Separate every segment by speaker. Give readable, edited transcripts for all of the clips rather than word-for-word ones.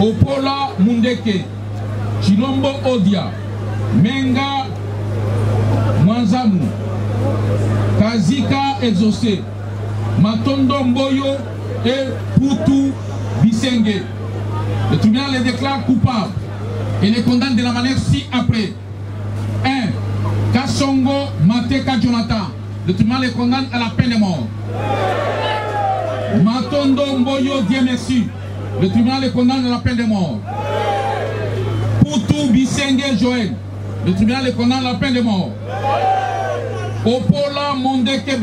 Speaker 1: Opola Mundeke, Chilombo Odia, Menga Mwanzamu, Kazika Exaucé, Matondo Mboyo et Poutou Bissenge. Le tribunal les déclare coupables et les condamne de la manière ci-après. 1. Kassongo Mateka Jonathan. Le tribunal les condamne à la peine de mort. Matondo Mboyo Dieu merci. Le tribunal les condamne à la peine de mort. Poutou Bissenge Joël. Le tribunal les condamne à la peine de mort. Opola Mondeke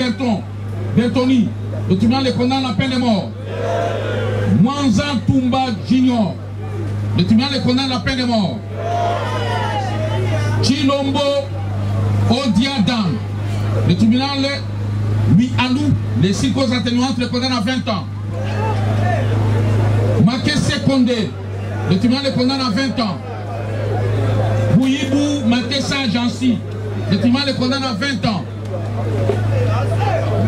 Speaker 1: Bertoni. Le tribunal les condamne à la peine de mort. Mwanza Tumba Junior. Le tribunal les condamne à la peine de mort. Chilombo Odiadan. Le tribunal lui alloue les circonstances atténuantes, le condamne à 20 ans. Makesse Kondé. Le tribunal les condamne à 20 ans. Bouyibou Makessa Jansi. Le tribunal les condamne à 20 ans.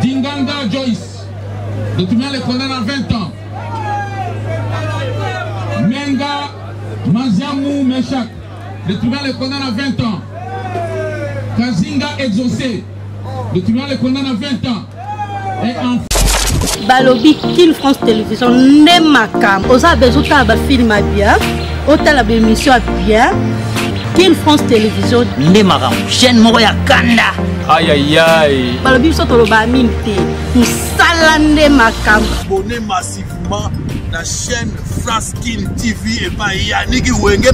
Speaker 1: Dinganga Joyce. Le tribunal les condamne à 20 ans. Menga Maziamou Meshak. Le tribunal les condamne à 20 ans. Kazinga Exaucé. Le tribunal les condamne à 20 ans. Et enfin...
Speaker 2: Balobi King France Télévision n'est ma cam. Aux abesots à film à bien. Autant la émission à bien. King France Télévision n'est ma cam. Chaîne Moya Kanda.
Speaker 3: Aïe aïe aïe.
Speaker 2: Balobi soto lo ba minte. Nous salande ma cam.
Speaker 4: Abonnez massivement la chaîne France King TV et pas Yannick Wenge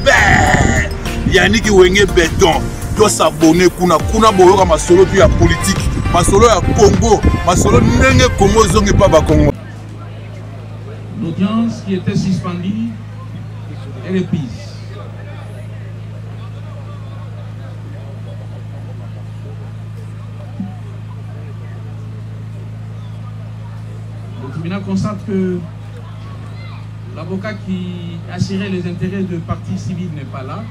Speaker 4: Yannick Wenge Béton. Doit s'abonner kuna boyoka masolo puis ya politique. Masolo ya Congo, masolo nenge Congo zonge pas ba Congo.
Speaker 1: L'audience qui était suspendue est reprise. Le tribunal constate que l'avocat qui assurait les intérêts de partie civile n'est pas là.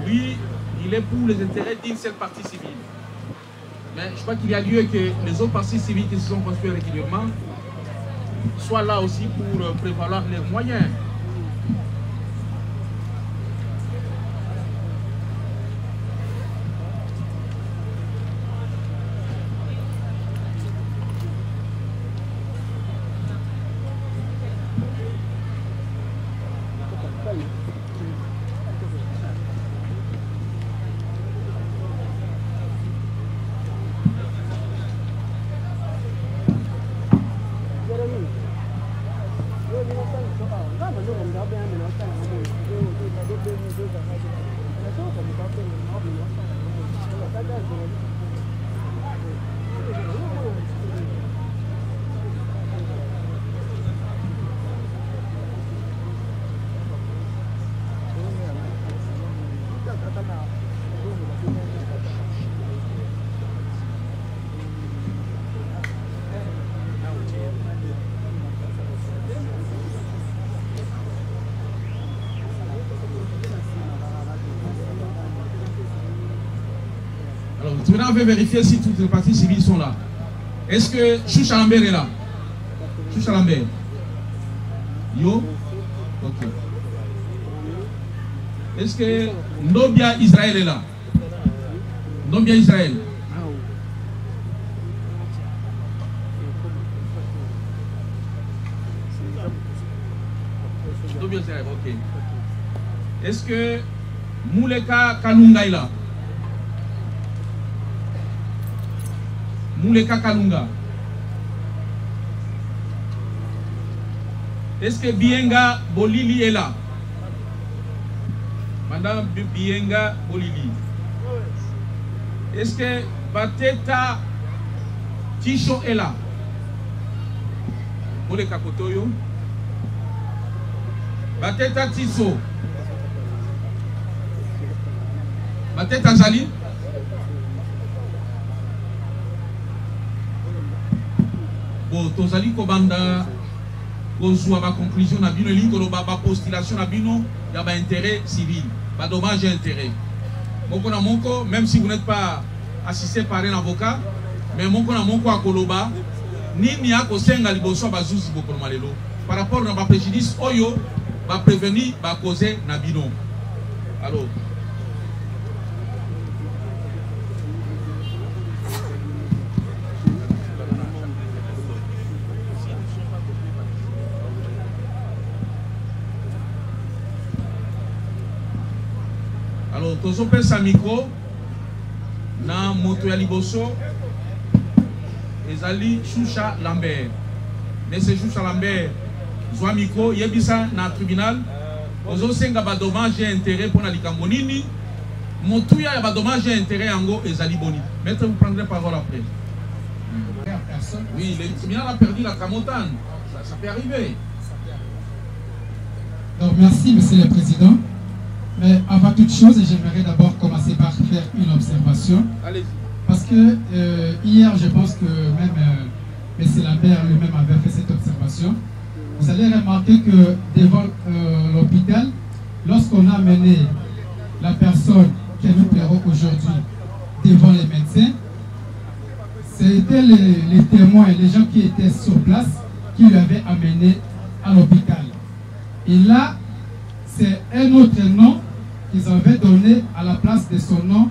Speaker 1: Lui, il est pour les intérêts d'une seule partie civile. Mais je crois qu'il y a lieu que les autres parties civiles qui se sont construites régulièrement soient là aussi pour prévaloir les moyens. Alors, le tribunal veut vérifier si toutes les parties civiles sont là. Est-ce que Choucha Lambert est là? Choucha Lambert. Yo? Ok. Est-ce que Nobia Israël est là? Nobia Israël. Nobia Israël, ok. Est-ce que Mouleka Kalunga est là? Mouleka Kalunga. Est-ce que Bienga Bolili est là? Madame Bienga Bolili. Est-ce que Bateta Ticho est là? Mouleka Kotoyo. Bateta Tiso. Bateta Zali. Tozali kobanda kozwa ba conclusion na bino lingo lo ba postulation na bino ya ba intérêt civil, ba dommage et intérêt. Moko na moko, même si vous n'êtes pas assisté par un avocat, mais mon quoi koloba nini ako senga liboso bazuzi bokolo malelo par rapport na ba préjudice oyo ba prévenir ba causer na bino. Alors tozo pesa micro na moto ya liboso ezali Choucha Lambert. Monsieur Choucha Lambert zwa micro yebisa na tribunal ozo senga ba dommage et intérêt pour na likambo nini motu ya ba dommage et intérêt yango ezali boni. Maître, vous prendrez parole après. Oui, le tribunal a perdu la Tramotane. Ça peut arriver.
Speaker 5: Donc merci Monsieur le Président. Mais avant toute chose, j'aimerais d'abord commencer par faire une observation.
Speaker 1: Allez-y.
Speaker 5: Parce que hier, je pense que même M. Lambert lui-même avait fait cette observation. Vous allez remarquer que devant l'hôpital, lorsqu'on a amené la personne que nous plairons aujourd'hui devant les médecins, c'était les témoins, les gens qui étaient sur place, qui lui avaient amené à l'hôpital. Et là, c'est un autre nom qu'ils avaient donné à la place de son nom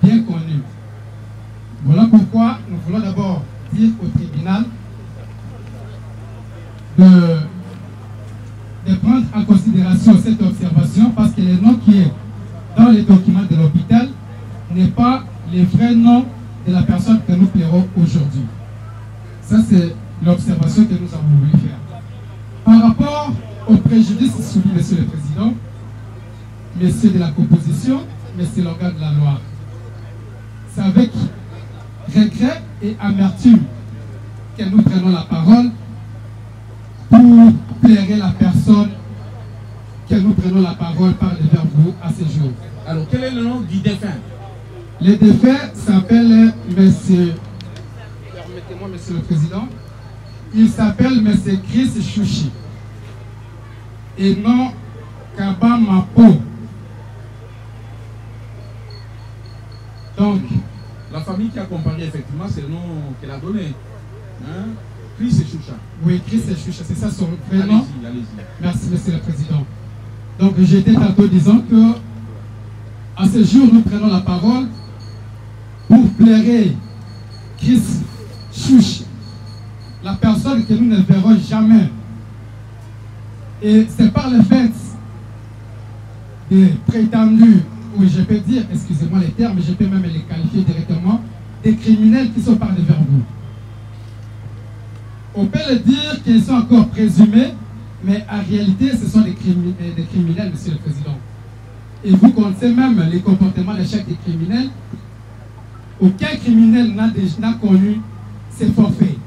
Speaker 5: bien connu. Voilà pourquoi nous voulons d'abord dire au tribunal de prendre en considération cette observation parce que le nom qui est dans les documents de l'hôpital n'est pas le vrai nom de la personne que nous plairons aujourd'hui. Ça, c'est l'observation que nous avons voulu faire. Par rapport au préjudice soumis, Monsieur le Président, Messieurs de la composition, Messieurs l'organe de la loi, c'est avec regret et amertume que nous prenons la parole pour plairer la personne que nous prenons la parole par devers vous à ce jour.
Speaker 1: Alors, quel est le nom du défunt?
Speaker 5: Le défunt s'appelle Monsieur... Permettez-moi, Monsieur le Président. Il s'appelle Monsieur Chris Chouchi. Et non Kaba Mapo. Donc,
Speaker 1: la famille qui a comparé, effectivement, c'est le nom qu'elle a donné. Hein? Chris et Choucha.
Speaker 5: Oui, Chris et Choucha, c'est ça son prénom.
Speaker 1: Allez-y, allez-y.
Speaker 5: Merci, Monsieur le Président. Donc, j'étais tantôt disant que, à ce jour, nous prenons la parole pour plairer Chris Choucha, la personne que nous ne verrons jamais. Et c'est par le fait des prétendus, oui, je peux dire, excusez-moi les termes, je peux même les qualifier directement, des criminels qui sont par devers vous. On peut le dire qu'ils sont encore présumés, mais en réalité, ce sont des criminels, Monsieur le Président. Et vous connaissez même les comportements de chaque des criminels. Aucun criminel n'a connu ces forfaits.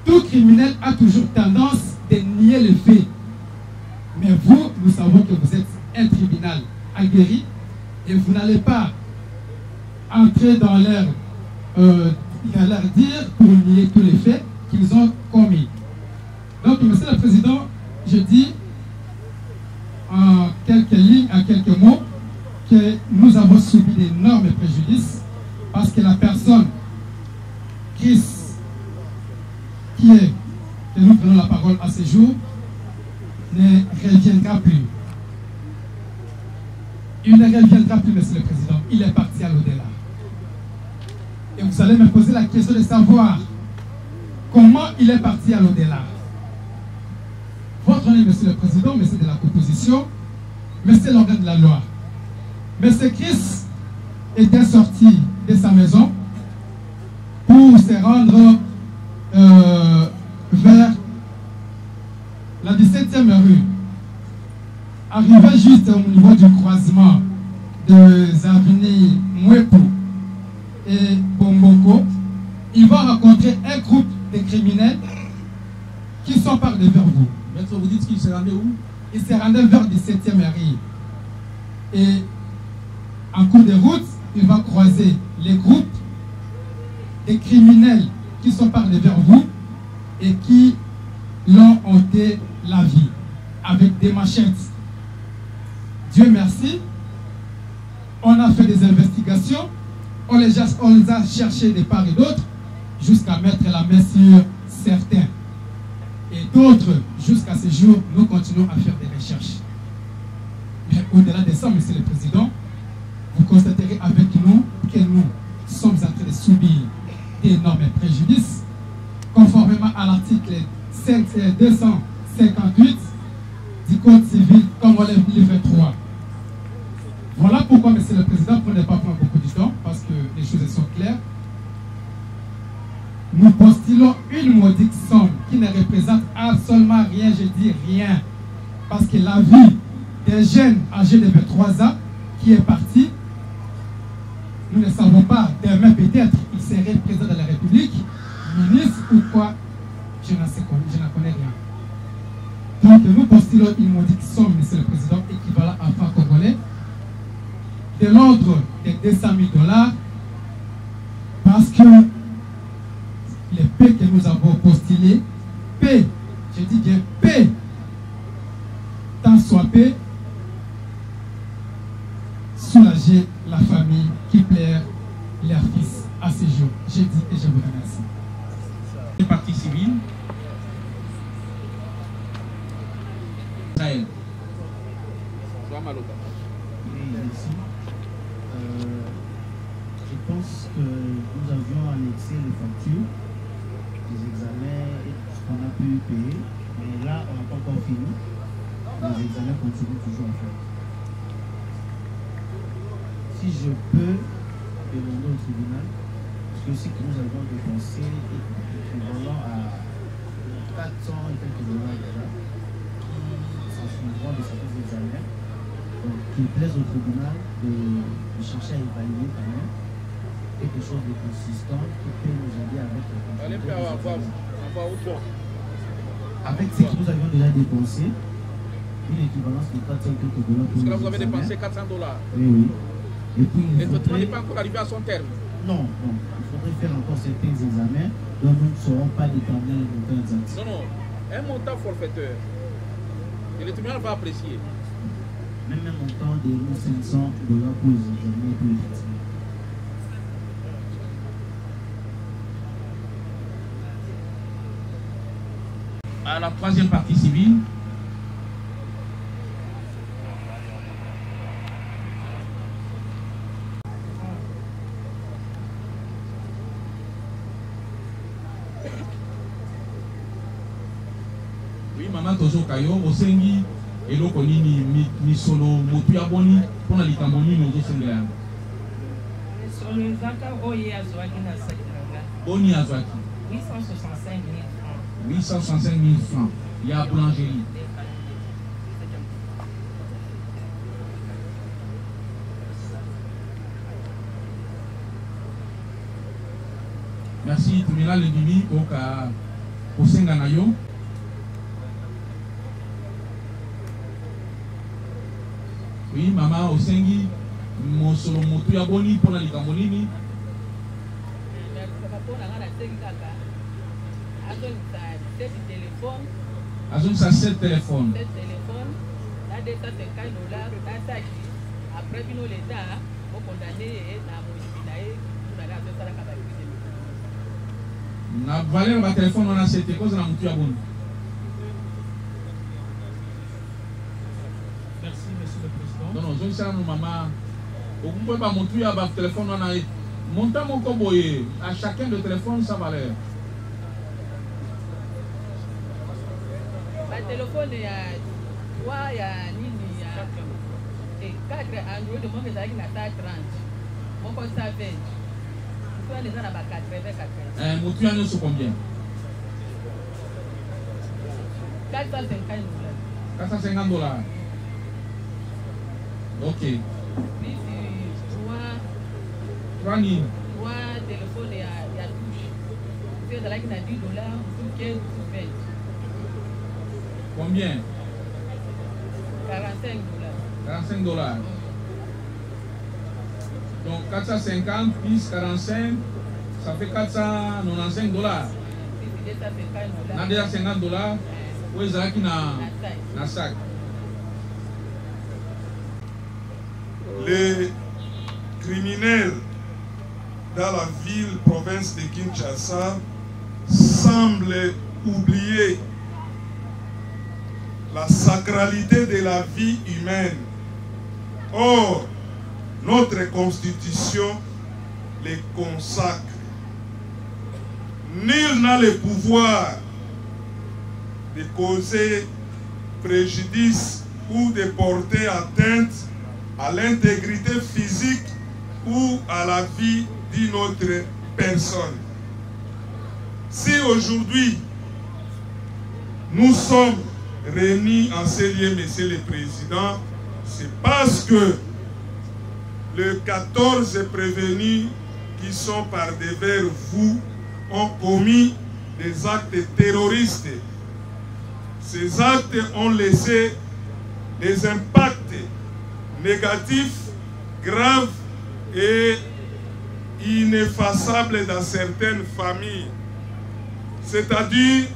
Speaker 5: Tout criminel a toujours tendance de nier les faits. Mais vous, nous savons que vous êtes un tribunal aguerri et vous n'allez pas entrer dans leur dire pour nier tous les faits qu'ils ont commis. Donc, Monsieur le Président, je dis en quelques lignes, en quelques mots, que nous avons subi d'énormes préjudices parce que la personne Chris, que nous prenons la parole à ce jour, ne reviendra plus. Il ne reviendra plus, Monsieur le Président. Il est parti à l'au-delà. Et vous allez me poser la question de savoir comment il est parti à l'au-delà. Votre nom, Monsieur le Président, Monsieur de la composition, Monsieur l'organe de la loi. Monsieur Chris était sorti de sa maison pour se rendre vers la 17e rue. Arrivé juste au niveau du croisement des avenues Mwepo et Bomboko, il va rencontrer un groupe de criminels qui sont par devers vous.
Speaker 1: Maître, vous dites qu'il se rendait où?
Speaker 5: Il se rendait vers 17e rue. Et en cours de route, il va croiser les groupes de criminels qui sont par devers vous et qui l'ont ôté la vie avec des machettes. Dieu merci, on a fait des investigations On les a cherchés de part et d'autre jusqu'à mettre la main sur certains. Et d'autres, jusqu'à ce jour, nous continuons à faire des recherches. Mais au-delà de ça, Monsieur le Président, vous constaterez avec nous que nous sommes en train de subir d'énormes préjudices, conformément à l'article 258 du Code civil, comme on lève livre 3. Voilà pourquoi, Monsieur le Président, pour ne pas prendre beaucoup de temps, parce que les choses sont claires, nous postulons une modique somme qui ne représente absolument rien, je dis rien, parce que la vie des jeunes âgés de 23 ans qui est parti, nous ne savons pas, demain peut-être il serait président de la République, ministre ou quoi, je n'en connais rien. Donc nous postulons une modique somme, Monsieur le Président, équivalent à francs congolais, de l'ordre de 200 000 $, parce que les paix que nous avons postulés, paix, je dis bien paix, tant soit paix, soulager la famille qui pleure leur fils à ce jour. Je dis et je vous remercie.
Speaker 1: Le parti civil. Israël.
Speaker 6: Oui, merci. Je pense que nous avions annexé les factures des examens et tout ce qu'on a pu payer, mais là on n'a pas encore fini. Les examens continuent toujours à faire. Si je peux demander au tribunal, parce que ce que nous avons dépensé est équivalent à 400 et quelques $ déjà, qui s'en suivront de certains examens, donc qu'il plaise au tribunal de chercher à évaluer quand même quelque chose de consistant qui peut nous aider avec la avec ce que nous avions déjà dépensé, une équivalence de 400 quelques $.
Speaker 3: Parce que là vous avez dépensé 400 $.
Speaker 6: Oui, oui. Et puis
Speaker 3: le traitement n'est pas encore arrivé à son terme.
Speaker 6: Non, non. Il faudrait faire encore certains examens dont nous ne saurons pas déterminer le montant exact.
Speaker 3: Non, non. Un montant forfaiteur. Et le tribunal va apprécier.
Speaker 6: Même un montant de 500 $ pour les examens pour les traitements.
Speaker 1: À la troisième partie civile. Oui, maman Tozo Kayo, Osengi, eloko nini misolo motu ya boni pona likambo nini ozosengela.
Speaker 7: Solo ezaka oye azwaki na sakiranga.
Speaker 1: Boni azwaki
Speaker 7: 865 000 francs.
Speaker 1: 865 000 francs. Il y a boulangerie. Merci, Tumila Lebimi, Oka Osenga Nayo. Oui, maman Osengi, Mosolo Motu ya boni pona likambo nini. Azonisa 7 téléphones.
Speaker 7: Là, $250, après, l'État, au condamné,
Speaker 1: na valeur ba téléphone on a c'était cause na mutu ya boni.
Speaker 5: Merci, Monsieur le Président.
Speaker 1: Non, non, je sais nous maman. Au bout ba mutu ya ba téléphone on a montant mon koboye à chacun de téléphone sa valeur.
Speaker 7: Ba téléphone ya 3 ya nini ya 4 Android mo ke zaki na 30 mon ko sa 20.
Speaker 1: Mutu ya nyonso combien?
Speaker 7: 450 $.
Speaker 1: 450 $. Ok.
Speaker 7: Puis
Speaker 1: 3 nini?
Speaker 7: 3 téléphones ya touche. C'est de là qui a $10, ou 15 ou 20.
Speaker 1: Combien?
Speaker 7: 45 $.
Speaker 1: 45 $. Donc 450 plus 45, ça fait 495 $. On a déjà 50 $. Où est-ce qu'il y a sac?
Speaker 4: Les criminels
Speaker 8: dans la ville, province de Kinshasa, semblent oublier la sacralité de la vie humaine. Or, notre constitution les consacre. Nul n'a le pouvoir de causer préjudice ou de porter atteinte à l'intégrité physique ou à la vie d'une autre personne. Si aujourd'hui nous sommes réunis en ces lieux, Monsieur le Président, c'est parce que les 14 prévenus qui sont par devers vous ont commis des actes terroristes. Ces actes ont laissé des impacts négatifs, graves et ineffaçables dans certaines familles. C'est-à-dire,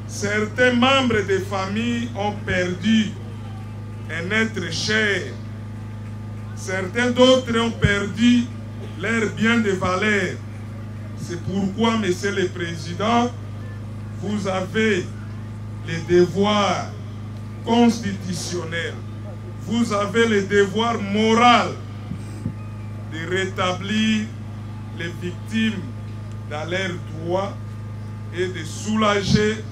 Speaker 8: certains membres des familles ont perdu un être cher. Certains d'autres ont perdu leurs biens de valeur. C'est pourquoi, Monsieur le Président, vous avez les devoirs constitutionnels, vous avez le devoir moral de rétablir les victimes dans leurs droits et de soulager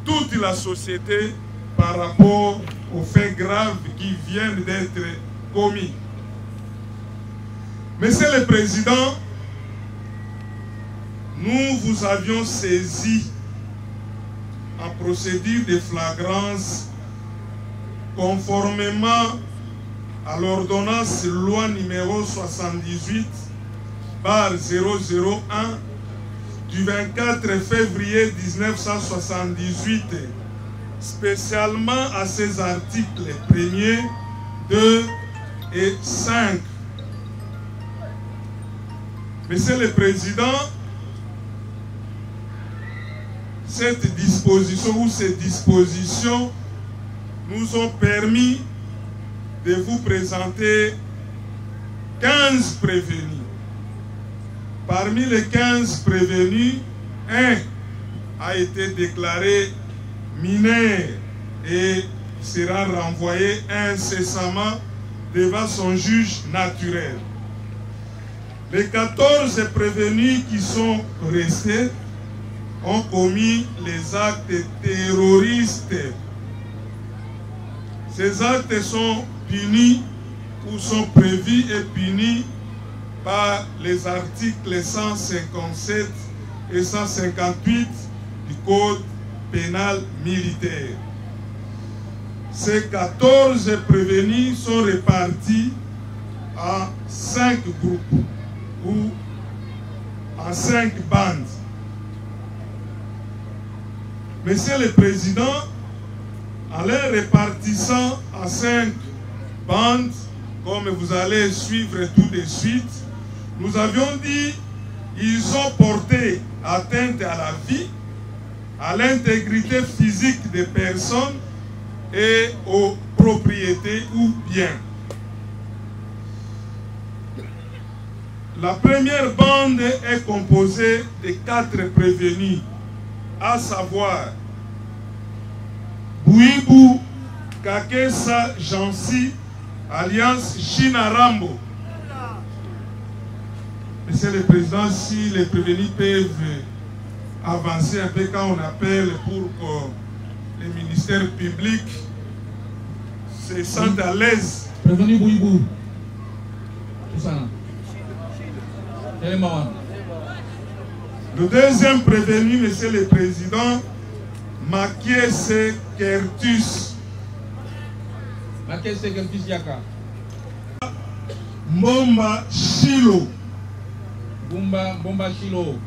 Speaker 8: toute la société par rapport aux faits graves qui viennent d'être commis. Monsieur le Président, nous vous avions saisi en procédure de flagrance conformément à l'ordonnance loi numéro 78/001 du 24 février 1978, spécialement à ces articles 1er, 2 et 5. Monsieur le Président, cette disposition ou ces dispositions nous ont permis de vous présenter 15 prévenus. Parmi les 15 prévenus, un a été déclaré mineur et sera renvoyé incessamment devant son juge naturel. Les 14 prévenus qui sont restés ont commis les actes terroristes. Ces actes sont punis ou sont prévus et punis par les articles 157 et 158 du Code pénal militaire. Ces 14 prévenus sont répartis en 5 groupes ou en 5 bandes. Monsieur le Président, en les répartissant en 5 bandes, comme vous allez suivre tout de suite, nous avions dit qu'ils ont porté atteinte à la vie, à l'intégrité physique des personnes et aux propriétés ou biens. La première bande est composée de 4 prévenus, à savoir Bouibou Kakesa Jansi, alliance Chinarambo. Monsieur le Président, si les prévenus peuvent avancer un peu quand on appelle pour que les ministères publics se sentent à l'aise.
Speaker 1: Prévenu Bouibou. Tout ça.
Speaker 8: Le deuxième prévenu, Monsieur le Président, Makiese Kertus.
Speaker 1: Makiese Kertus Yaka.
Speaker 8: Mbomba Shilo.
Speaker 1: Bomba Shilo.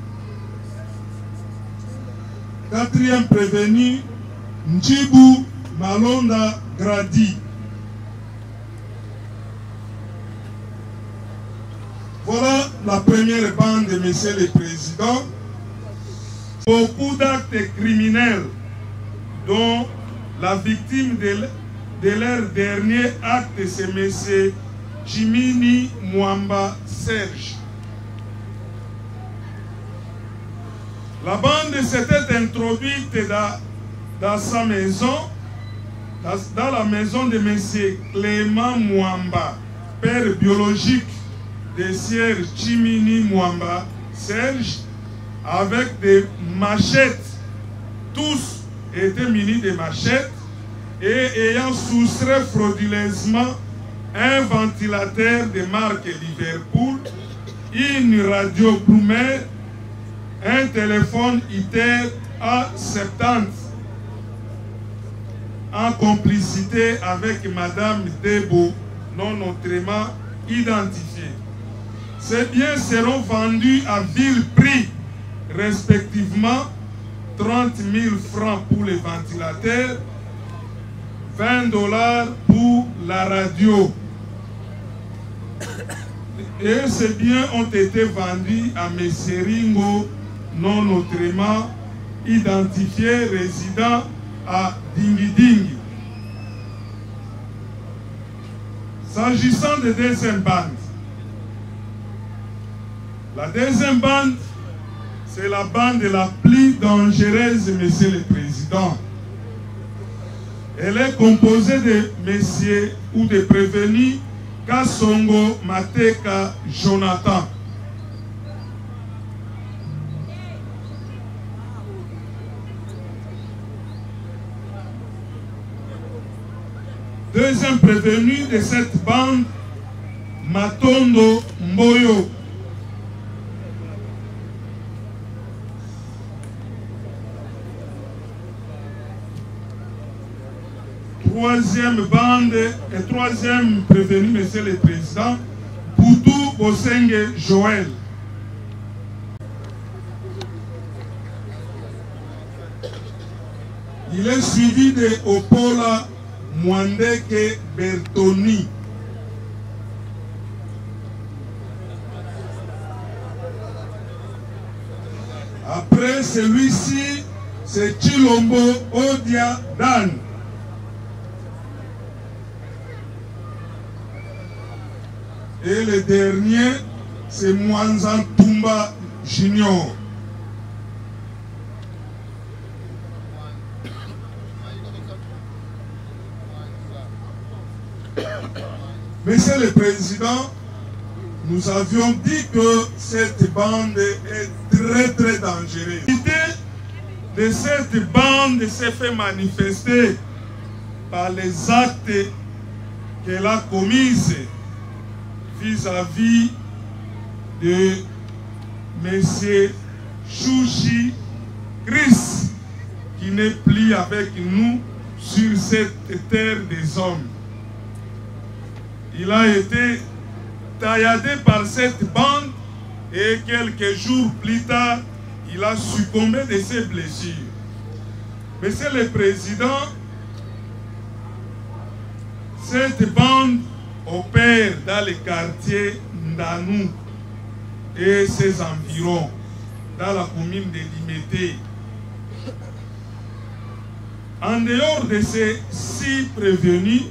Speaker 8: Quatrième prévenu, Njibu Malonda Gradi. Voilà la première bande, Monsieur le Président. Beaucoup d'actes criminels dont la victime de leur dernier acte, c'est M. Jimini Mwamba Serge. La bande s'était introduite dans sa maison, dans la maison de M. Clément Mwamba, père biologique de Sieur Chimini Mwamba, Serge, avec des machettes. Tous étaient munis de machettes et ayant soustrait frauduleusement un ventilateur de marque Liverpool, une radio Bloomer, un téléphone ITER A70, en complicité avec Madame Debo, non autrement identifiée. Ces biens seront vendus à vil prix, respectivement 30 000 francs pour les ventilateurs, 20 $ pour la radio. Et ces biens ont été vendus à M. Ringo, non autrement identifié, résident à Dingidingi. S'agissant de deuxième bande, la deuxième bande, c'est la bande la plus dangereuse, Monsieur le Président. Elle est composée de messieurs ou de prévenus Kassongo Mateka Jonathan. Deuxième prévenu de cette bande, Matondo Mboyo. Troisième bande et troisième prévenu, Monsieur le Président, Poutou Bosenge Joël. Il est suivi de Opola Mwandeke Bertoni. Après celui-ci, c'est Chilombo Odia Dan. Et le dernier, c'est Mwanzan Tumba Junior. Monsieur le Président, nous avions dit que cette bande est très dangereuse. L'idée de cette bande s'est fait manifester par les actes qu'elle a commis vis-à-vis de M. Chouchi Chris, qui n'est plus avec nous sur cette terre des hommes. Il a été tailladé par cette bande et quelques jours plus tard, il a succombé de ses blessures. Monsieur le Président, cette bande opère dans les quartiers Ndanou et ses environs, dans la commune de Limete. En dehors de ces 6 prévenus,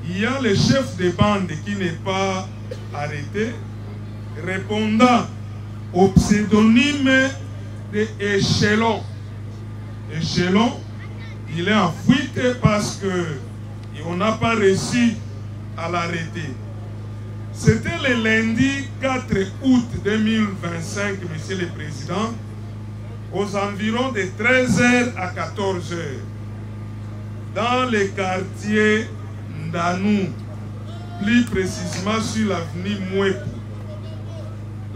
Speaker 8: il y a le chef de bande qui n'est pas arrêté, répondant au pseudonyme de Échelon. Échelon, il est en fuite parce qu'on n'a pas réussi à l'arrêter. C'était le lundi 4 août 2025, Monsieur le Président, aux environs de 13h à 14h, dans le quartier Ndanou, plus précisément sur l'avenue Mouepou.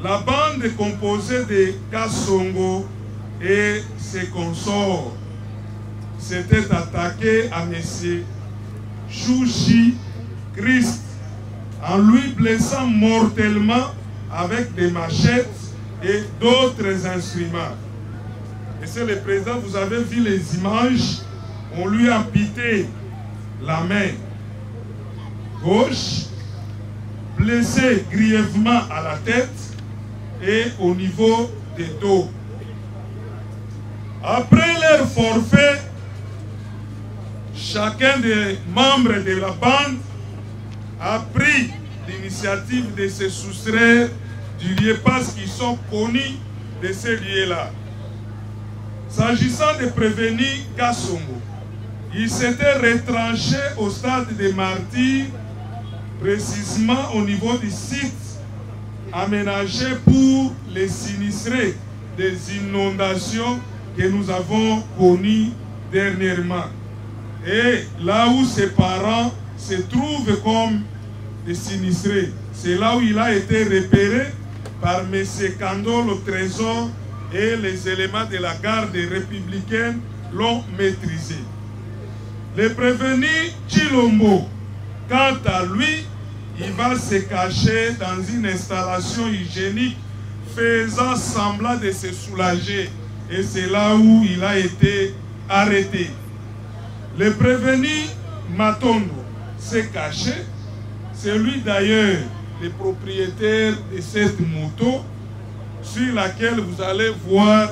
Speaker 8: La bande est composée de Kassongo et ses consorts s'était attaquée à M. Chouchi Christ en lui blessant mortellement avec des machettes et d'autres instruments. Monsieur le Président, vous avez vu les images, on lui a amputé la main gauche, blessé grièvement à la tête et au niveau des dos. Après leur forfait, chacun des membres de la bande a pris l'initiative de se soustraire du lieu parce qu'ils sont connus de ce lieu-là. S'agissant de prévenir Kassongo, il s'était retranché au stade des Martyrs, précisément au niveau du site aménagé pour les sinistrés des inondations que nous avons connues dernièrement. Et là où ses parents se trouvent comme des sinistrés, c'est là où il a été repéré par M. Kandolo Trésor et les éléments de la garde républicaine l'ont maîtrisé. Le prévenu Chilombo, quant à lui, il va se cacher dans une installation hygiénique faisant semblant de se soulager. Et c'est là où il a été arrêté. Le prévenu Matondo s'est caché. C'est lui d'ailleurs le propriétaire de cette moto sur laquelle vous allez voir,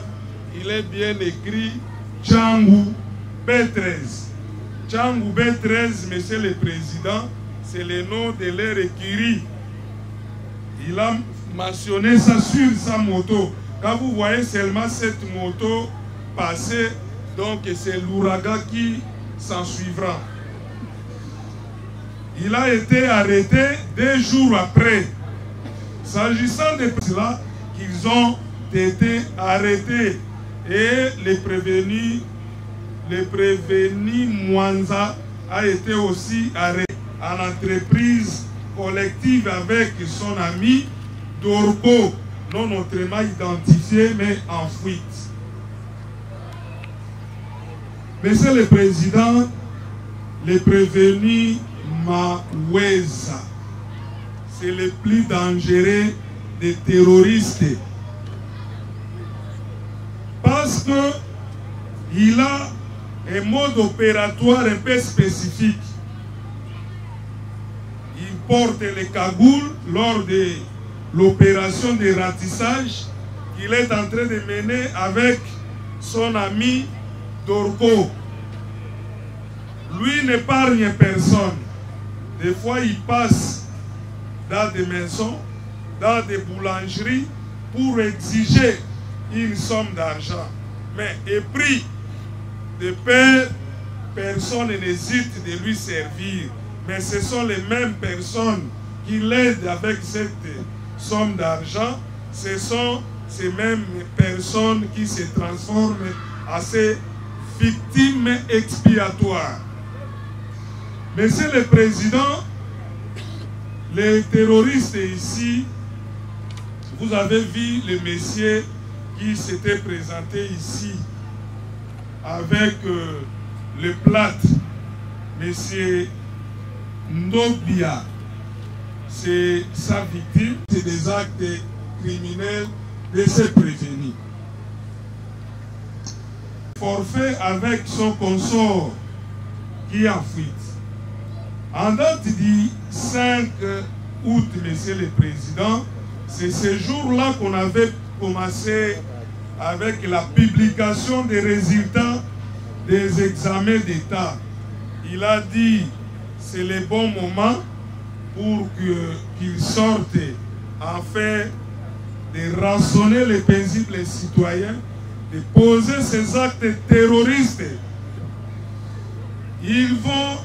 Speaker 8: il est bien écrit Tchangou B13. Tchangou B13, monsieur le président, c'est le nom de leur écurie. Il a mentionné ça sur sa moto. Quand vous voyez seulement cette moto passer, donc c'est l'ouragan qui s'en suivra. Il a été arrêté 2 jours après. S'agissant de cela, qu'ils ont été arrêtés et le prévenu Mwanza a été aussi arrêté en entreprise collective avec son ami Dorko, non autrement identifié mais en fuite. Monsieur le Président, le prévenu Maweza, c'est le plus dangereux des terroristes. Parce qu'il a un mode opératoire un peu spécifique. Il porte les cagoules lors de l'opération de ratissage qu'il est en train de mener avec son ami Dorko. Lui n'épargne personne. Des fois, il passe dans des maisons, dans des boulangeries pour exiger une somme d'argent. Mais épris de peur, personne n'hésite de lui servir. Mais ce sont les mêmes personnes qui l'aident avec cette somme d'argent. Ce sont ces mêmes personnes qui se transforment en ces victimes expiatoires. Monsieur le Président, les terroristes ici, vous avez vu le monsieur qui s'était présenté ici avec le plâtre, monsieur Ndobia, c'est sa victime, c'est des actes criminels de se prévenir. Forfait avec son consort qui est en fuite. En date du 5 août, Monsieur le Président, c'est ce jour-là qu'on avait commencé avec la publication des résultats des examens d'État. Il a dit c'est le bon moment pour qu'il sorte afin de rançonner les paisibles citoyens, de poser ces actes terroristes. Ils vont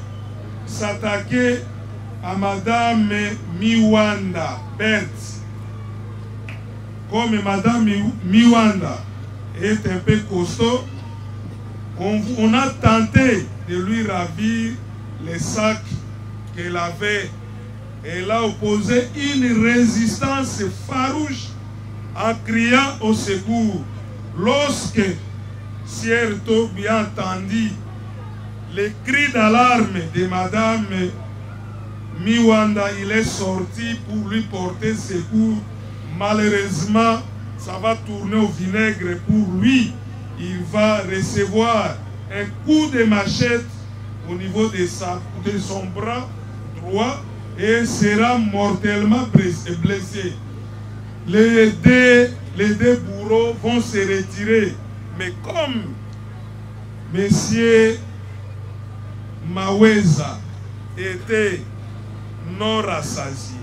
Speaker 8: s'attaquer à Madame Miwanda Berthe. Comme Madame Miwanda est un peu costaud, on a tenté de lui ravir les sacs qu'elle avait. Elle a opposé une résistance farouche en criant au secours. Lorsque Sierto bien entendu les cris d'alarme de Madame Miwanda, il est sorti pour lui porter secours. Malheureusement, ça va tourner au vinaigre pour lui. Il va recevoir un coup de machette au niveau de son bras droit et sera mortellement blessé. Les deux bourreaux vont se retirer. Mais comme Monsieur Maweza était non rassasié,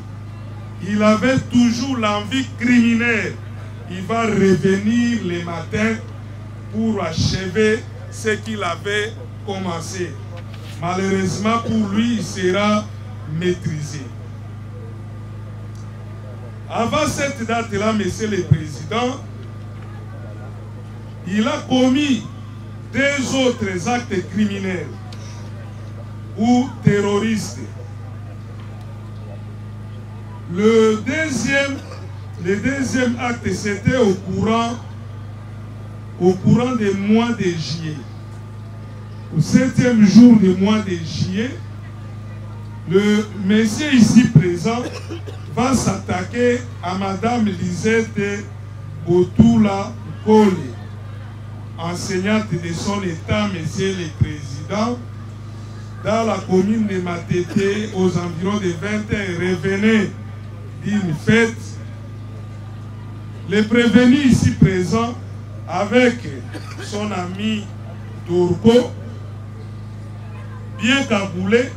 Speaker 8: il avait toujours l'envie criminelle. Il va revenir le matin pour achever ce qu'il avait commencé. Malheureusement pour lui, il sera maîtrisé. Avant cette date-là, Monsieur le Président, il a commis 2 autres actes criminels ou terroristes. Le deuxième acte, c'était au courant du mois de juillet. Au 7e jour du mois de juillet, le monsieur ici présent va s'attaquer à Madame Lisette Botula Kole, enseignante de son état, Monsieur le Président, dans la commune de Matete, aux environs de 20 h, revenait d'une fête. Le prévenu ici présent, avec son ami Dorgo, bien cagoulés,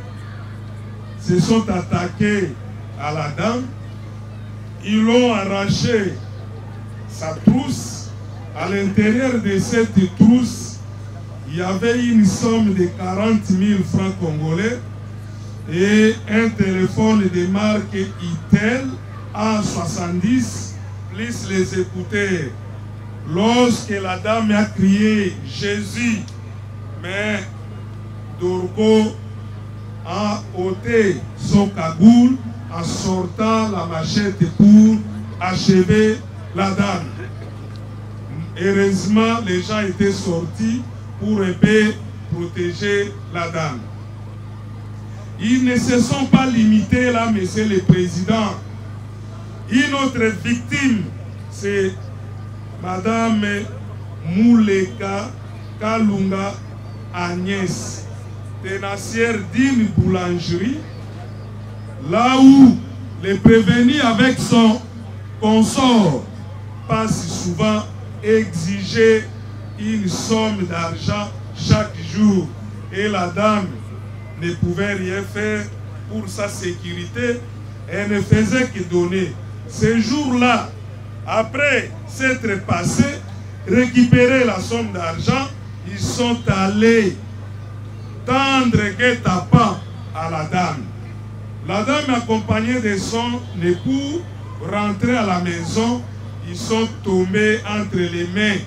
Speaker 8: se sont attaqués à la dame. Ils l'ont arraché sa trousse. À l'intérieur de cette trousse, il y avait une somme de 40 000 francs congolais et un téléphone de marque Itel A70 plus les écouteurs. Lorsque la dame a crié Jésus, mais Dorgo a ôté son cagoule en sortant la machette pour achever la dame. Heureusement, les gens étaient sortis pour un peu protéger la dame. Ils ne se sont pas limités là, Monsieur le Président. Une autre victime, c'est Madame Mouleka Kalunga Agnès, tenancière d'une boulangerie, là où les prévenus avec son consort passent souvent exiger une somme d'argent chaque jour. Et la dame ne pouvait rien faire pour sa sécurité. Elle ne faisait que donner. Ce jour-là, après s'être passé, récupérer la somme d'argent, ils sont allés tendre guet-apens à la dame. La dame, accompagnée de son époux, rentrée à la maison, ils sont tombés entre les mains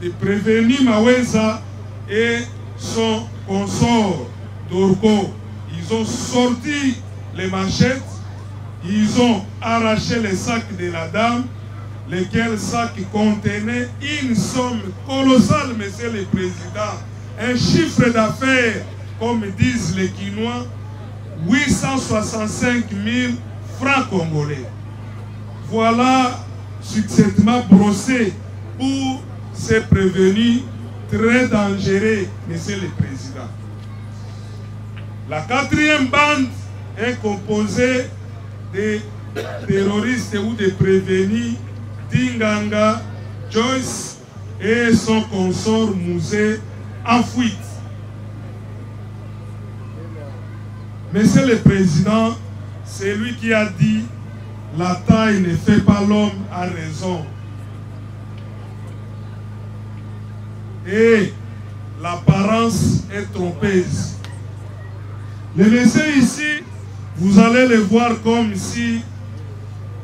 Speaker 8: de prévenu Maweza et son consort Dorgo. Ils ont sorti les machettes, ils ont arraché les sacs de la dame, lesquels sacs contenaient une somme colossale, Monsieur le Président. Un chiffre d'affaires, comme disent les Quinois, 865 000 francs congolais. Voilà succinctement brossé pour ces prévenus très dangereux, Monsieur le Président. La 4e bande est composée de terroristes ou de prévenus Dinganga, Joyce et son consort Mouzé en fuite. Monsieur le Président, c'est lui qui a dit « La taille ne fait pas l'homme à raison ». Et l'apparence est trompeuse. Le monsieur ici, vous allez le voir comme si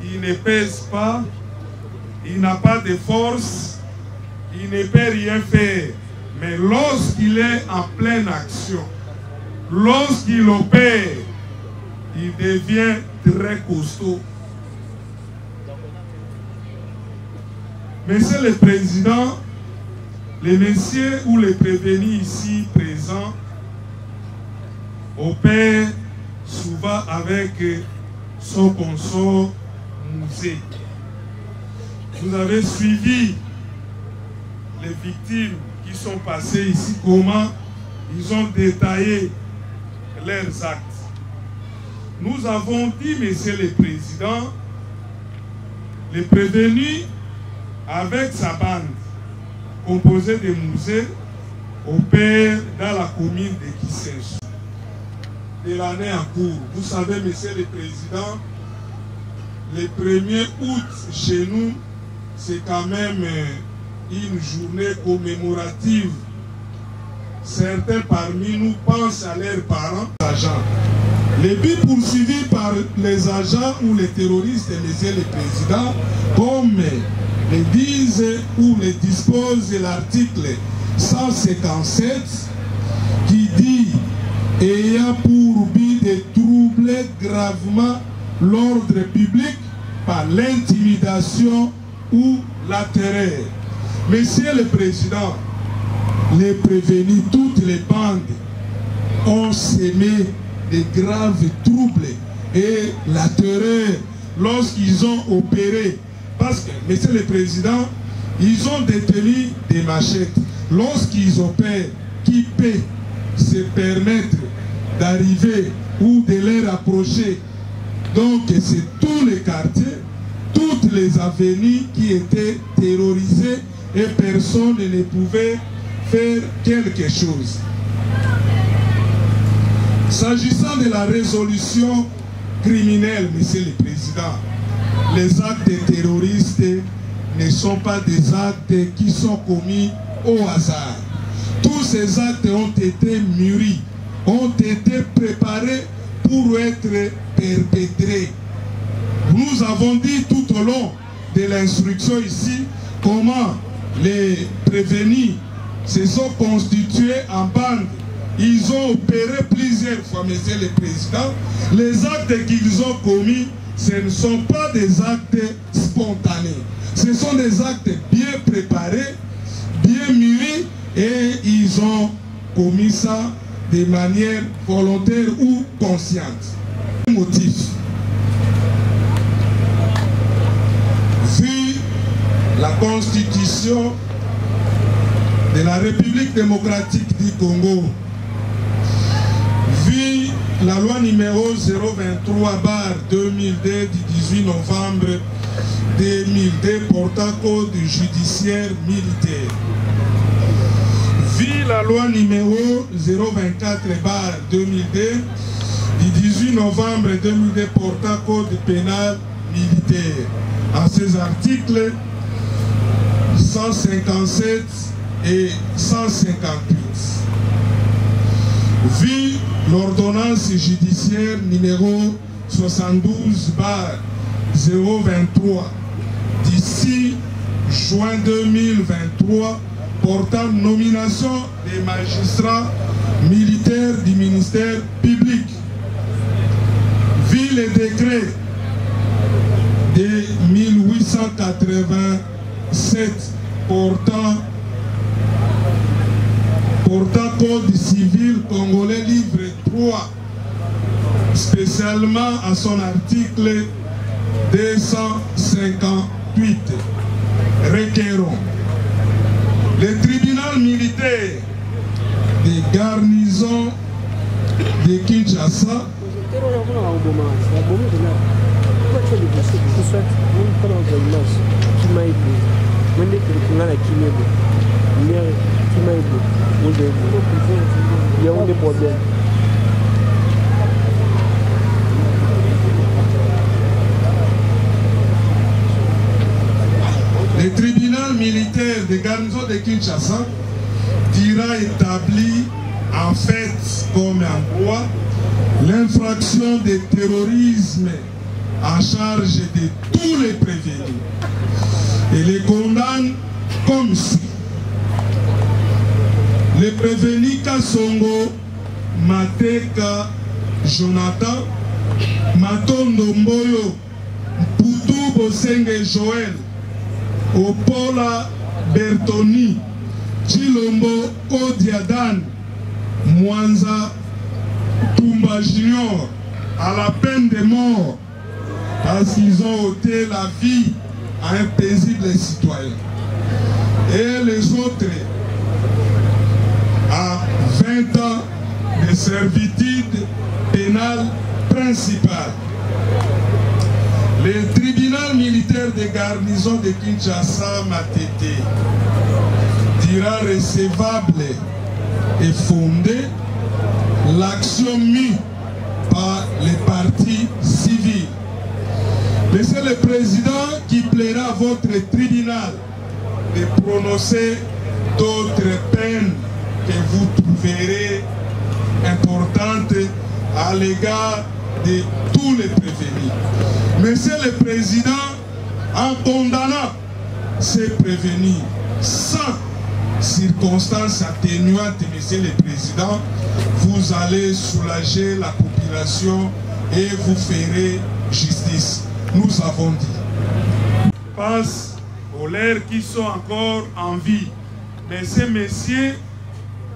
Speaker 8: il ne pèse pas, il n'a pas de force, il ne peut rien faire. Mais lorsqu'il est en pleine action, lorsqu'il opère, il devient très costaud. Monsieur le Président, les messieurs ou les prévenus ici présents opèrent souvent avec son consort Mouzé. Vous avez suivi les victimes qui sont passées ici, comment ils ont détaillé leurs actes. Nous avons dit, Monsieur le Président, les prévenus avec sa bande composée de Mouzé opèrent dans la commune de Kissenso. De l'année en cours. Vous savez, Monsieur le Président, le 1er août chez nous, c'est quand même une journée commémorative. Certains parmi nous pensent à leurs parents, agents. Les buts poursuivis par les agents ou les terroristes, monsieur le Président, comme le disent ou le dispose l'article 157 qui dit ayant pour but de troubler gravement l'ordre public par l'intimidation ou la terreur. Monsieur le Président, les prévenus, toutes les bandes ont sémé de graves troubles et la terreur lorsqu'ils ont opéré. Parce que, Monsieur le Président, ils ont détenu des machettes. Lorsqu'ils opèrent, qui peut se permettre d'arriver ou de les rapprocher? Donc c'est tous les quartiers, toutes les avenues qui étaient terrorisées et personne ne pouvait faire quelque chose. S'agissant de la résolution criminelle, Monsieur le Président, les actes terroristes ne sont pas des actes qui sont commis au hasard. Tous ces actes ont été mûris, ont été préparés pour être perpétrés. Nous avons dit tout au long de l'instruction ici comment les prévenus se sont constitués en bande. Ils ont opéré plusieurs fois, Monsieur le Président. Les actes qu'ils ont commis, ce ne sont pas des actes spontanés. Ce sont des actes bien préparés, bien mûris, et ils ont commis ça de manière volontaire ou consciente. Motif. Vu la constitution de la République démocratique du Congo, vu la loi numéro 023/2002 du 18 novembre 2002 portant code judiciaire militaire, vu la loi numéro 024/2002 du 18 novembre 2002 portant code pénal militaire, en ces articles 157 et 158. Vu l'ordonnance judiciaire numéro 72/023 du 6 juin 2023 portant nomination des magistrats militaires du ministère public. Vu le décret de 1887 portant Code civil congolais livre 3, spécialement à son article 258, requérons le tribunal militaire de garnison de Kinshasa le tribunal militaire de garnison de Kinshasa dira établi en fait comme en droit l'infraction de terrorisme en charge de tous les prévenus et les condamne comme si les prévenus Kasongo Mateka Jonathan, Matondo Mboyo, Poutou Bosenge Joël, Opola Bertoni, Chilombo Odiadan, Mwanza Tumba Junior, à la peine de mort, parce qu'ils ont ôté la vie à un paisible citoyen. Et les autres, à 20 ans de servitude pénale principale. Le tribunal militaire de garnison de Kinshasa Matete dira recevable et fondé l'action mise par les partis civils. Laissez le président qui plaira à votre tribunal de prononcer d'autres peines que vous trouverez importantes à l'égard de tous les prévenus. Monsieur le Président, en condamnant ces prévenus sans circonstances atténuantes, Monsieur le Président, vous allez soulager la population et vous ferez justice. Nous avons dit. Passe aux leurs qui sont encore en vie. Mais ces messieurs,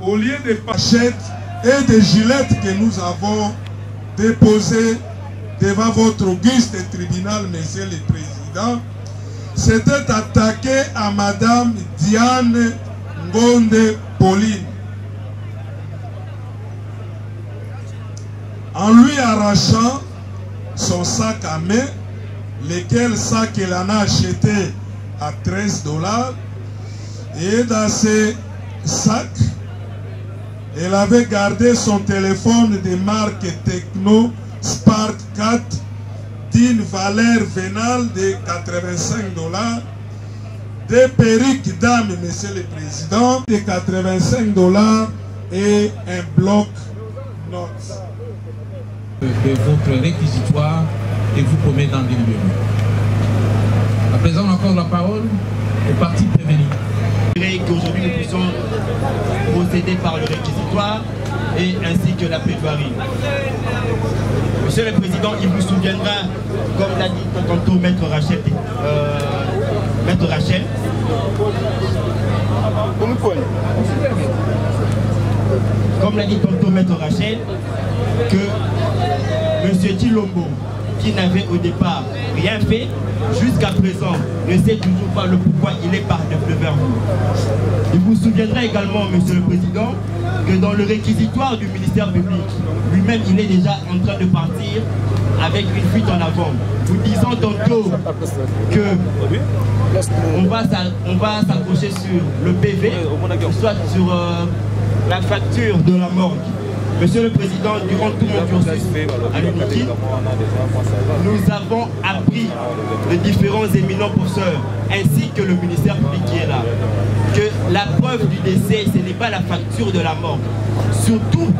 Speaker 8: au lieu de pachettes et de gilettes que nous avons déposées devant votre auguste tribunal, Monsieur le Président, s'était attaqué à Madame Diane Ngonde Pauline, en lui arrachant son sac à main, lequel sac elle en a acheté à $13. Et dans ce sac, elle avait gardé son téléphone de marque Tecno Spark 4 d'une valeur vénale de $85, des perruques d'âme, Monsieur le Président, de $85 et un bloc notes.
Speaker 1: De votre réquisitoire et vous promet d'en délibérer. À présent, on accorde la parole au parti prévenu.
Speaker 9: Qu'aujourd'hui nous puissions procéder par le réquisitoire et ainsi que la plaidoirie. Monsieur le Président, il vous souviendra, comme l'a dit tantôt Maître Rachel, comme l'a dit tantôt Maître Rachel, que M. Chilombo, qui n'avait au départ rien fait, jusqu'à présent ne sait toujours pas le pourquoi il est parti vers vous. Il vous souviendra également, Monsieur le Président, que dans le réquisitoire du ministère public, lui-même il est déjà en train de partir avec une fuite en avant, vous disant tantôt que on va s'accrocher sur le PV, soit sur la facture de la morgue. Monsieur le Président, durant tout mon cursus à l'UNIKI, nous avons appris de différents éminents professeurs, ainsi que le ministère public qui est là, que la preuve du décès, ce n'est pas la facture de la mort. Surtout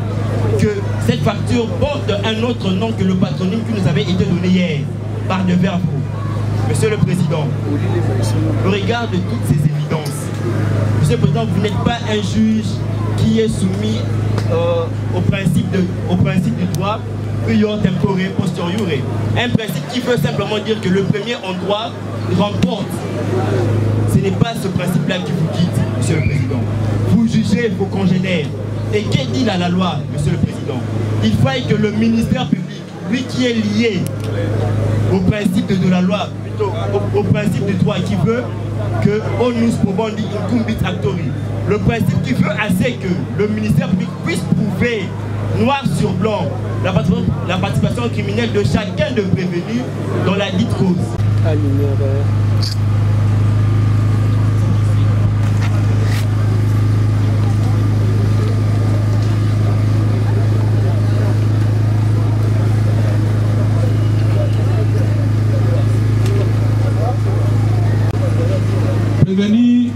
Speaker 9: que cette facture porte un autre nom que le patronyme qui nous avait été donné hier, par devers vous. Monsieur le Président, au regard de toutes ces évidences, Monsieur le Président, vous n'êtes pas un juge qui est soumis au principe du droit prior tempore posteriore. Un principe qui veut simplement dire que le premier en droit remporte. Ce n'est pas ce principe-là qui vous guide, Monsieur le Président. Vous jugez vos congénères. Et qu'est dit là la loi, Monsieur le Président? Il faut que le ministère public, lui qui est lié au principe de la loi, plutôt au principe du droit, qui veut que onus probandi incumbit actori. Le principe qui veut assez que le ministère public puisse prouver noir sur blanc la participation criminelle de chacun de prévenus dans la dite cause.
Speaker 1: Prévenu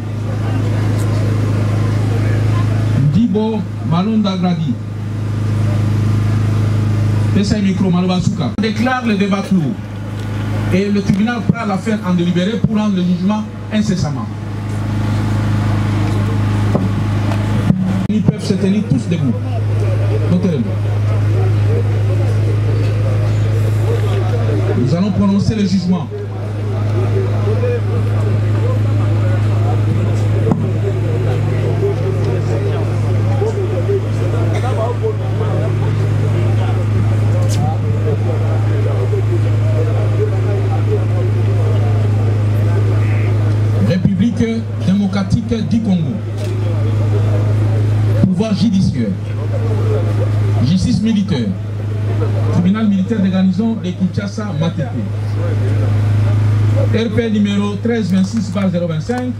Speaker 1: Dibo Malonda Gradi. Déclare le débat clos et le tribunal prend l'affaire en délibéré pour rendre le jugement incessamment. Ils peuvent se tenir tous debout. Notez-le. Nous allons prononcer le jugement. République démocratique du Congo. Pouvoir judiciaire. Justice militaire. Tribunal militaire de garnison de Kinshasa, Matete. RP numéro 1326/025.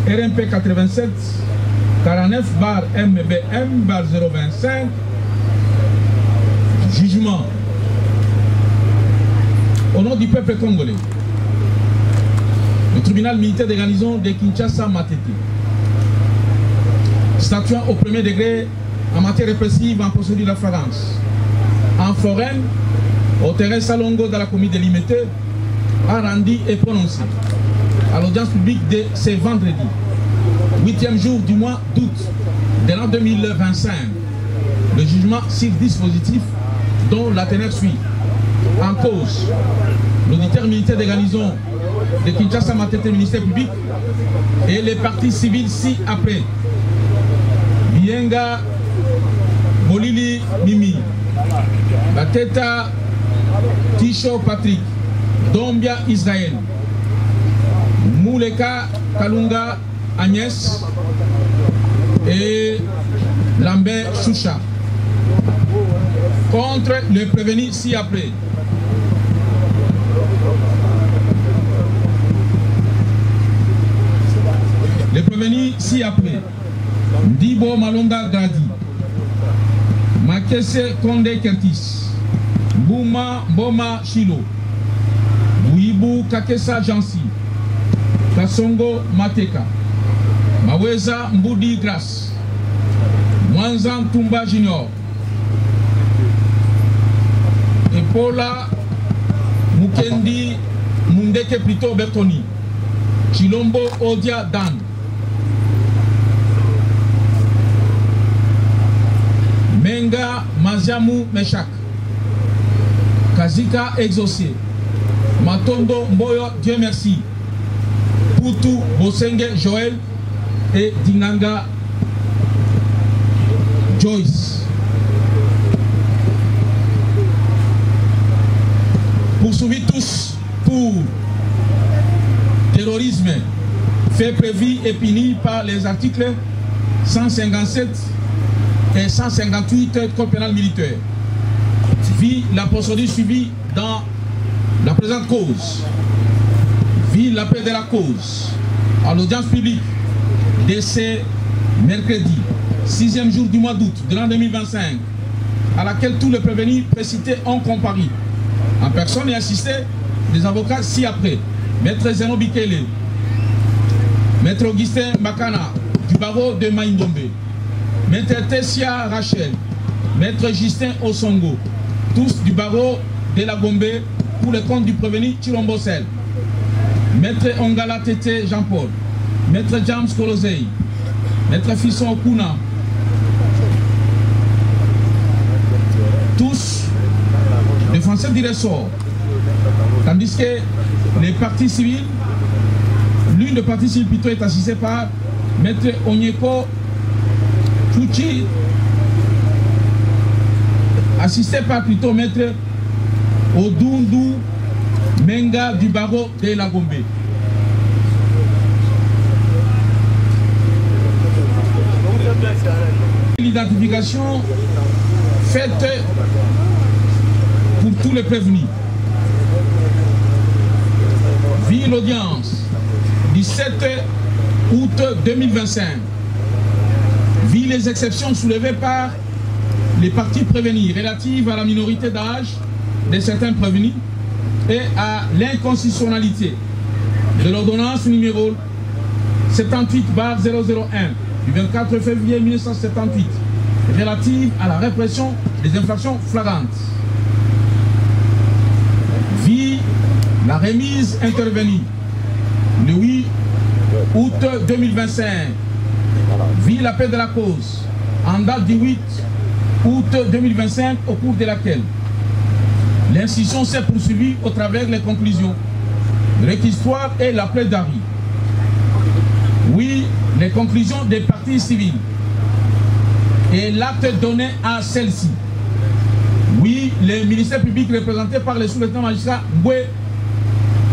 Speaker 1: RMP 87 49/MBM/025. Jugement. Au nom du peuple congolais, le tribunal militaire de garnison de Kinshasa Matete, statuant au premier degré en matière répressive en procédure de flagrance. En foraine, au terrain Salongo dans la commune de Limete, a rendu et prononcé à l'audience publique de ce vendredi, 8e jour du mois d'août de l'an 2025, le jugement sur dispositif dont la teneur suit. En cause, l'auditeur militaire de garnison de Kinshasa Matete, ministère public, et les partis civils ci-après. Bienga Bolili Mimi, Bateta Tisho Patrick, Dombia Israël, Mouleka Kalunga Agnès et Lambert Choucha. Contre le prévenu ci-après. Le prévenu ci-après. Dibo Malonga Gadi, Makese Konde Kertis, Bouma Boma Chilo, Bouibou Kakesa Jansi, Kasongo Mateka, Maweza Mboudi Grasse, Mwanzan Tumba Junior, Epola Mukendi Mundeke Plito Bertoni, Chilombo Odia Dan, Menga Maziamu Meshak, Kazika Exaucé, Matondo Mboyo Dieu merci, Poutou Bosenge Joël et Dinanga Joyce. Poursuivis tous pour terrorisme, fait prévu et puni par les articles 157 et 158 Code pénal militaire. Vit la procédure suivie dans la présente cause. Vit l'appel de la cause à l'audience publique de ce mercredi, 6e jour du mois d'août de l'an 2025, à laquelle tous les prévenus précités ont comparu en personne et assisté des avocats ci-après. Maître Zeno Bikele, Maître Augustin Bakana du barreau de Maïndombe, Maître Tessia Rachel, Maître Justin Osongo, tous du barreau de la Gombe pour le compte du prévenu Chilombosel, Maître Ongala Tete Jean-Paul, Maître James Kolosei, Maître Fisson Okuna, tous défenseurs du ressort, tandis que les partis civils, l'une des parties civiles plutôt est assistée par Maître Onyeko Fouchi, assisté par plutôt Maître Odundu Menga du barreau de la Gombe. L'identification faite pour tous les prévenus. Vit l'audience du 7 août 2025. Vit les exceptions soulevées par les parties prévenues relatives à la minorité d'âge de certains prévenus et à l'inconstitutionnalité de l'ordonnance numéro 78/001 du 24 février 1978 relative à la répression des infractions flagrantes. Vit la remise intervenue le 8 août 2025. Vit l'appel de la cause en date du 8 août 2025 au cours de laquelle l'instruction s'est poursuivie au travers des conclusions, le réquisitoire et la plaidoirie. Oui, les conclusions des parties civiles et l'acte donné à celle-ci. Oui, les ministères publics représentés par les sous-lieutenants magistrats Mboué,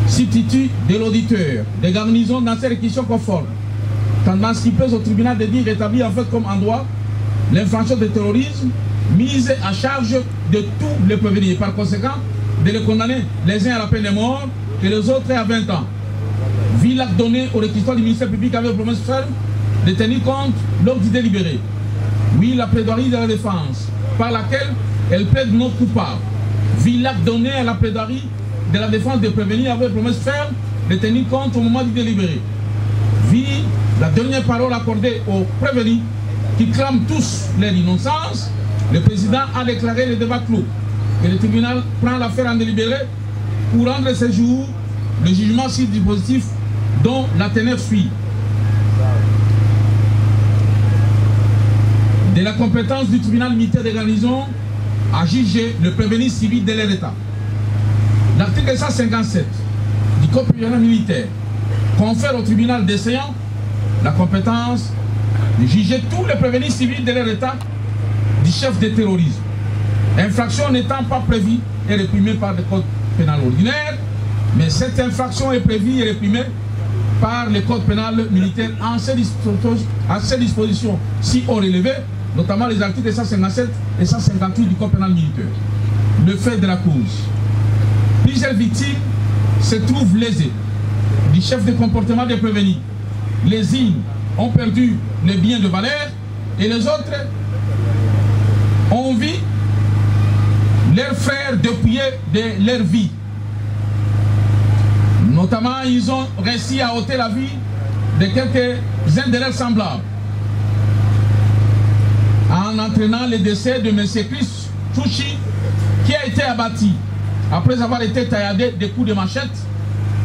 Speaker 1: substitut de l'auditeur des garnisons dans ces réquisitions conformes, tendance qui pèse au tribunal de dire établi en fait comme en droit l'infraction de terrorisme mise à charge de tous les prévenus. Par conséquent, de les condamner les uns à la peine de mort et les autres à 20 ans. Vu l'acte donné au réquisitoire du ministère public avec promesse ferme de tenir compte lors du délibéré. Oui, la plaidoirie de la défense par laquelle elle plaide non coupable. Vu l'acte donné à la plaidoirie de la défense des prévenus avec promesse ferme de tenir compte au moment du délibéré. Vu la dernière parole accordée aux prévenus qui clament tous leur innocence, le président a déclaré le débat clos et le tribunal prend l'affaire en délibéré pour rendre ce jour le jugement sur dispositif dont la teneur suit. De la compétence du tribunal militaire de garnison à juger le prévenu civil de leur État. L'article 157 du Code pénal militaire confère au tribunal décéant la compétence de juger tous les prévenus civils de leur État du chef de terrorisme. Infraction n'étant pas prévue et réprimée par le Code pénal ordinaire, mais cette infraction est prévue et réprimée par le Code pénal militaire en ces dispositions si haut relevées, notamment les articles 157 et 158 du Code pénal militaire. Le fait de la cause. Plusieurs victimes se trouvent lésées du chef de comportement des prévenus. Les uns ont perdu les biens de valeur et les autres ont vu leurs frères dépouillés de leur vie. Notamment, ils ont réussi à ôter la vie de quelques-uns de leurs semblables en entraînant le décès de M. Chris Touchi qui a été abattu après avoir été tailladé des coups de machette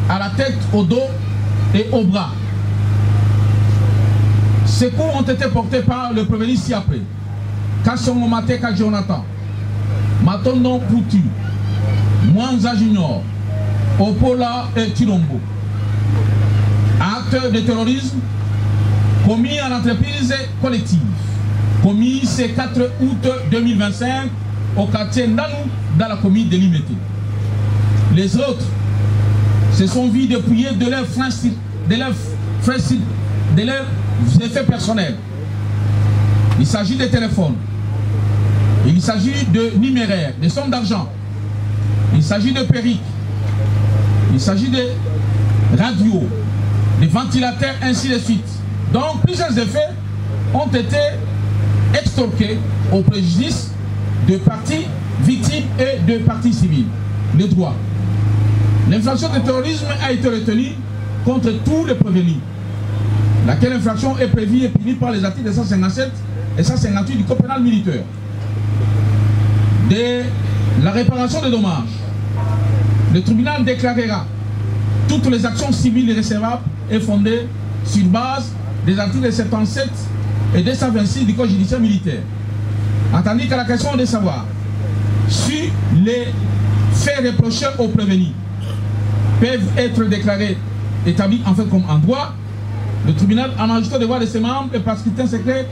Speaker 1: à la tête, au dos et au bras. Ces coups ont été portés par le prévenu ci-après. Kassongo Mateka Jonathan, Matondo Poutu, Mwanza Junior, Opola et Chilombo. Acte de terrorisme commis en entreprise collective, commis ce 4 août 2025 au quartier Nanou dans la commune de Limité. Les autres se sont vus dépouillés de leurs effets personnels. Il s'agit de téléphones, il s'agit de numéraires, de sommes d'argent, il s'agit de perruques, il s'agit de radios, de ventilateurs, ainsi de suite. Donc plusieurs effets ont été extorqués au préjudice de parties victimes et de parties civiles. Le droit. L'infraction de terrorisme a été retenue contre tous les prévenus, laquelle infraction est prévue et punie par les articles 157 et 158 du Code pénal militaire. De la réparation des dommages, le tribunal déclarera toutes les actions civiles recevables et fondées sur base des articles 77 et 226 du Code judiciaire militaire. Tandis qu'à la question de savoir si les faits reprochés aux prévenus peuvent être déclarés établis en fait comme en droit, le tribunal en ajoutant des voix de ses membres et par scrutin secret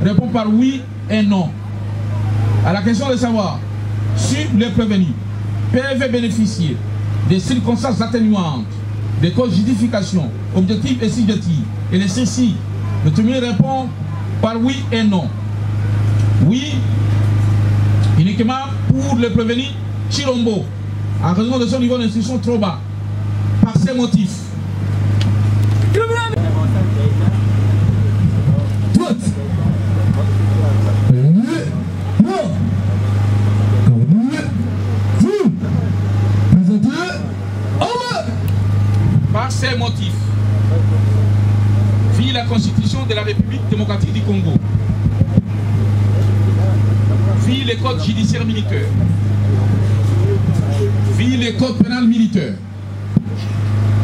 Speaker 1: répond par oui et non. À la question de savoir si les prévenus peuvent bénéficier des circonstances atténuantes, des causes de justification, objectives et subjectives, et les ceci, le tribunal répond par oui et non. Oui, uniquement pour le prévenu Chilombo, en raison de son niveau d'instruction trop bas, par ces motifs. Par ces motifs, via la Constitution de la République démocratique du Congo, via le Code judiciaire militaire, via le Code pénal militaire,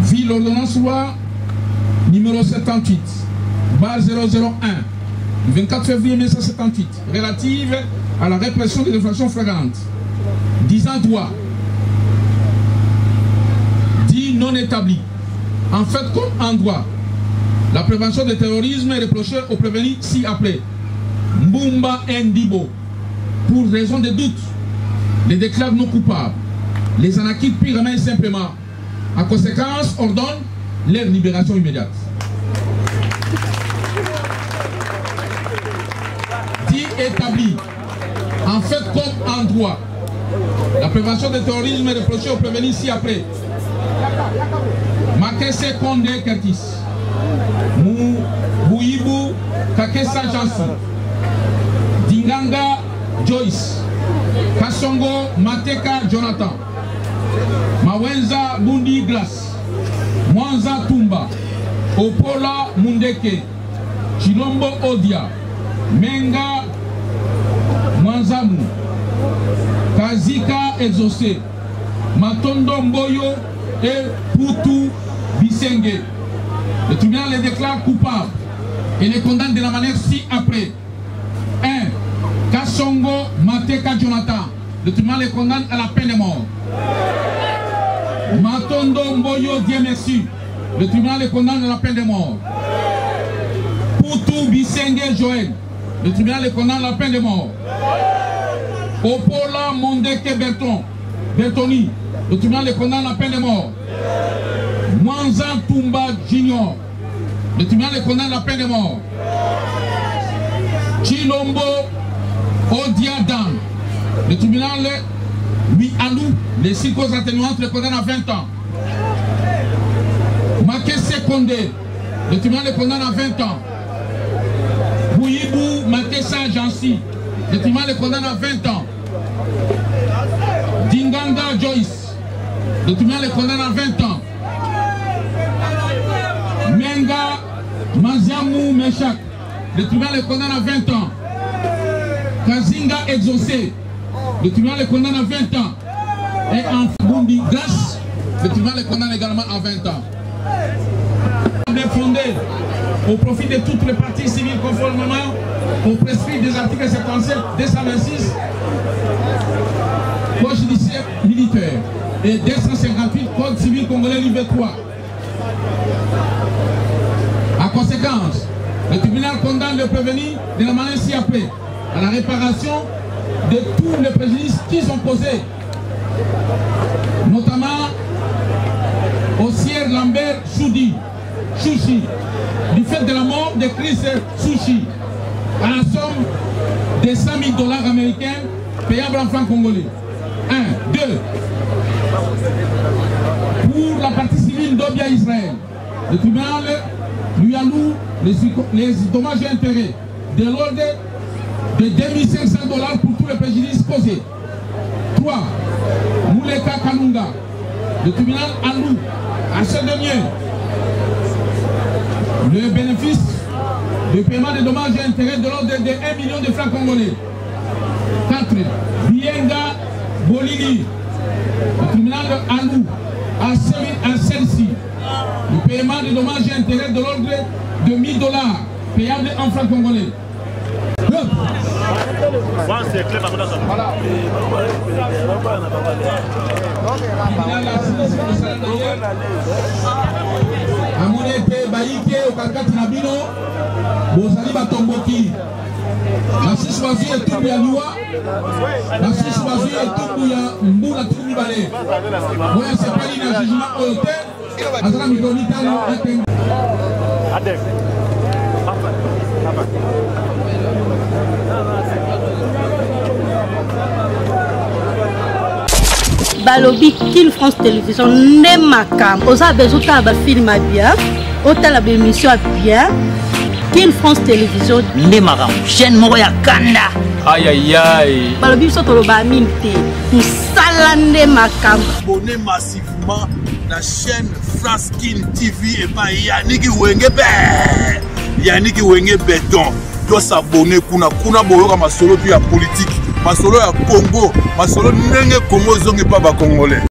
Speaker 1: via l'ordonnance loi numéro 78, barre 001, du 24 février 1978, relative à la répression des infractions flagrantes, disant droit, dit non établi. En fait, comme en droit, la prévention du terrorisme est reprochée aux prévenus ci-après. Mbumba Ndibo, pour raison de doute, les déclare non coupables, les en acquittent purement et simplement. En conséquence, ordonne leur libération immédiate. Dit établi, en fait, comme en droit, la prévention du terrorisme est reprochée aux prévenus ci-après. Makese Konde Curtis, Bouibou Kakesa Jansi, Dinganga Joyce, Kassongo Mateka Jonathan, Mawenza Bundi Glass, Mwanza Tumba, Opola Mundeke, Chilombo Odia, Menga Mwanzamu, Kazika Exaucé, Matondo Mboyo et Poutou Bisenge. Le tribunal les déclare coupables et les condamne de la manière ci-après. 1. Kassongo Mateka Jonathan. Le tribunal les condamne à la peine de mort. Matondo Mboyo Dieu merci. Le tribunal les condamne à la peine de mort. Poutou Bisenge Joël. Le tribunal les condamne à la peine de mort. Opola Mondeke Bertoni. Le tribunal les condamne à la peine de mort. Mwanza Tumba Junior. Le tribunal les condamne à la peine de mort. Chilombo Odiadan. Le tribunal lui alloue les circonstances atténuantes, le condamne à 20 ans. Makesse Kondé. Le tribunal les condamne à 20 ans. Bouyibou Makessa Jansi. Le tribunal les condamne à 20 ans. Dinganga Joyce. Le tribunal les condamne à 20 ans. Menga Maziamou Meshak. Le tribunal les condamne à 20 ans. Kazinga Exaucé. Le tribunal les condamne à 20 ans. Et en Bundi Gas, le tribunal les condamne également à 20 ans. Fondé au profit de toutes les parties civiles conformément au prescrit des articles 77, 226, Code judiciaire militaire et 258, Code civil congolais livre 3. En conséquence, le tribunal condamne le prévenu de la manière ci-après à la réparation de tous les préjudices qui sont causés, notamment au sieur Lambert Chouchi, du fait de la mort de Chris Souchi, à la somme de 100 000 $ américains payables en francs congolais. 1. 2. Pour la partie civile d'Obia Israël, le tribunal lui alloue les dommages et intérêts de l'ordre de 2500 $ pour tous les préjudices causés. 3. Mouleka Kanunga, le tribunal alloue à ce dernier le bénéfice de paiement des dommages et intérêts de l'ordre de 1 million de francs congolais. 4. Bienga Bolili, le tribunal alloue à celle-ci le paiement des dommages et intérêts de l'ordre de 1 000 $ payables en francs congolais. Amonete baïke au kakati nabino bozali batomboki la suspension est tout ya liwa la suspension est tout ya mbula tout mibale moya sepali na jugement oyote azala mikoni tano ete adek
Speaker 2: balobi Kin France Télévision ne makam oza bezuta ba film bien otala ba émission bien Kin France Télévision ne makam chaîne moko ya kanda aïe aïe aïe balobi so tolo ba minte tout sala ne makam
Speaker 4: abonnez massivement la chaîne France Kin TV et pas Yannick Wenge Béton doit s'abonner kuna boyoka masolo puis ya politique masolo ya Congo masolo ndenge Congo zongi pa ba congolais.